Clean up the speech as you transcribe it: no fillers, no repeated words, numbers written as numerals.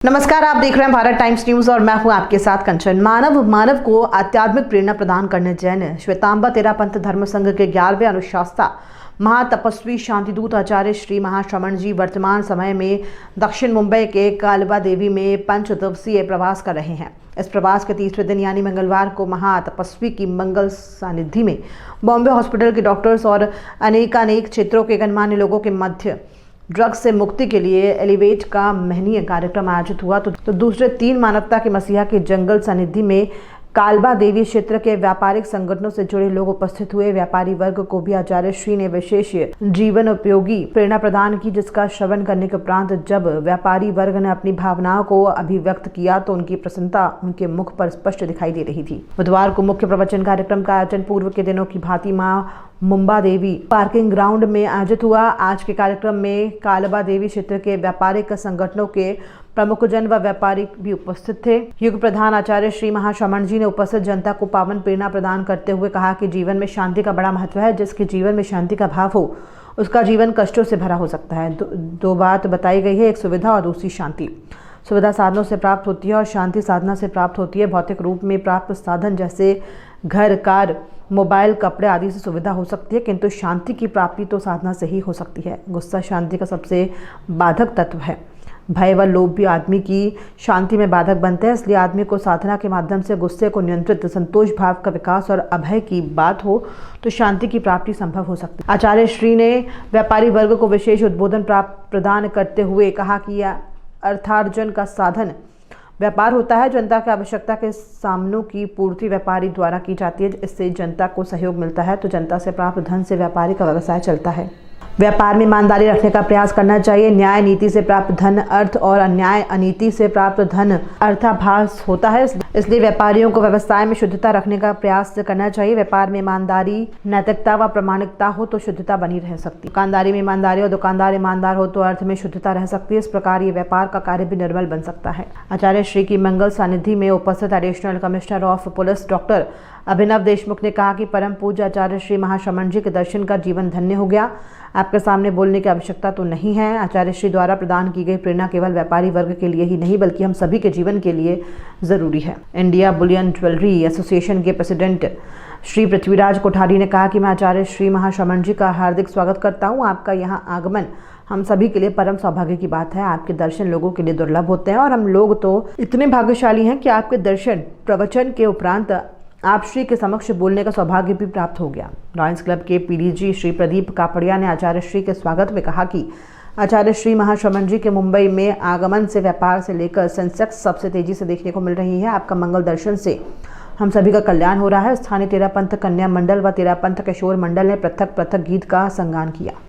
नमस्कार, आप देख रहे हैं भारत टाइम्स न्यूज और मैं हूं आपके साथ कंचन। मानव को आध्यात्मिक प्रेरणा प्रदान करने जैन श्वेतांबर तेरा पंथ धर्म संघ के 11वें अनुशास्ता महातपस्वी शांतिदूत आचार्य श्री महाश्रमण जी वर्तमान समय में दक्षिण मुंबई के कालवा देवी में 5 दिवसीय प्रवास कर रहे हैं। इस प्रवास के तीसरे दिन यानी मंगलवार को महातपस्वी की मंगल सानिधि में बॉम्बे हॉस्पिटल के डॉक्टर्स और अनेकानेक क्षेत्रों के गणमान्य लोगों के मध्य ड्रग्स से मुक्ति के लिए एलिवेट का महनीय कार्यक्रम आयोजित हुआ। तो दूसरे 3 मानवता के मसीहा के जंगल सानिधि में कालबा देवी क्षेत्र के व्यापारिक संगठनों से जुड़े लोग उपस्थित हुए। व्यापारी वर्ग को भी आचार्य श्री ने विशेष जीवन उपयोगी प्रेरणा प्रदान की, जिसका श्रवण करने के उपरांत जब व्यापारी वर्ग ने अपनी भावनाओं को अभिव्यक्त किया तो उनकी प्रसन्नता उनके मुख पर स्पष्ट दिखाई दे रही थी। बुधवार को मुख्य प्रवचन कार्यक्रम का आयोजन पूर्व के दिनों की भांति मां मुंबा देवी पार्किंग ग्राउंड में आयोजित हुआ। आज के कार्यक्रम में कालबा देवी क्षेत्र के व्यापारिक संगठनों के प्रमुख जन व व्यापारी भी उपस्थित थे। युग प्रधान आचार्य श्री महाश्रमण जी ने उपस्थित जनता को पावन प्रेरणा प्रदान करते हुए कहा कि जीवन में शांति का बड़ा महत्व है। जिसके जीवन में शांति का भाव हो उसका जीवन कष्टों से भरा हो सकता है। दो बात बताई गई है, एक सुविधा और दूसरी शांति। सुविधा साधनों से प्राप्त होती है और शांति साधना से प्राप्त होती है। भौतिक रूप में प्राप्त साधन जैसे घर, कार, मोबाइल, कपड़े आदि से सुविधा हो सकती है, किंतु शांति की प्राप्ति तो साधना से ही हो सकती है। गुस्सा शांति का सबसे बाधक तत्व है। भय व लोभ भी आदमी की शांति में बाधक बनते हैं। इसलिए आदमी को साधना के माध्यम से गुस्से को नियंत्रित, संतोष भाव का विकास और अभय की बात हो तो शांति की प्राप्ति संभव हो सकती है। आचार्य श्री ने व्यापारी वर्ग को विशेष उद्बोधन प्रदान करते हुए कहा कि अर्थार्जन का साधन व्यापार होता है। जनता की आवश्यकता के सामनों की पूर्ति व्यापारी द्वारा की जाती है। इससे जनता को सहयोग मिलता है तो जनता से प्राप्त धन से व्यापारी का व्यवसाय चलता है। व्यापार में ईमानदारी रखने का प्रयास करना चाहिए। न्याय नीति से प्राप्त धन अर्थ और अन्याय अनीति से प्राप्त धन अर्थाभास होता है। इसलिए व्यापारियों को व्यवसाय में शुद्धता रखने का प्रयास करना चाहिए। व्यापार में ईमानदारी, नैतिकता व प्रामाणिकता हो तो शुद्धता बनी रह सकती है। दुकानदारी में ईमानदारी और दुकानदार ईमानदार हो तो अर्थ में शुद्धता रह सकती है। इस प्रकार ये व्यापार का कार्य भी निर्मल बन सकता है। आचार्य श्री की मंगल सानिधि में उपस्थित additional commissioner of police doctor Abhinav Deshmukh ने कहा कि परम पूज्य आचार्य श्री महाश्रमण जी के दर्शन का जीवन धन्य हो गया। आपके सामने बोलने की आवश्यकता तो नहीं है। आचार्य श्री द्वारा प्रदान की गई प्रेरणा केवल व्यापारी वर्ग के लिए ही नहीं बल्कि हम सभी के जीवन के लिए जरूरी है। इंडिया बुलियन ज्वेलरी एसोसिएशन के प्रेसिडेंट श्री पृथ्वीराज कोठारी ने कहा कि मैं आचार्य श्री महाश्रमण जी का हार्दिक स्वागत करता हूँ। आपका यहाँ आगमन हम सभी के लिए परम सौभाग्य की बात है। आपके दर्शन लोगों के लिए दुर्लभ होते हैं और हम लोग तो इतने भाग्यशाली हैं कि आपके दर्शन प्रवचन के उपरांत आप श्री के समक्ष बोलने का सौभाग्य भी प्राप्त हो गया। लॉयंस क्लब के पीडीजी श्री प्रदीप कापड़िया ने आचार्य श्री के स्वागत में कहा कि आचार्य श्री महाश्रमण जी के मुंबई में आगमन से व्यापार से लेकर सेंसेक्स सबसे तेजी से देखने को मिल रही है। आपका मंगल दर्शन से हम सभी का कल्याण हो रहा है। स्थानीय तेरा पंथ कन्या मंडल व तेरा पंथ किशोर मंडल ने पृथक पृथक गीत का संगान किया।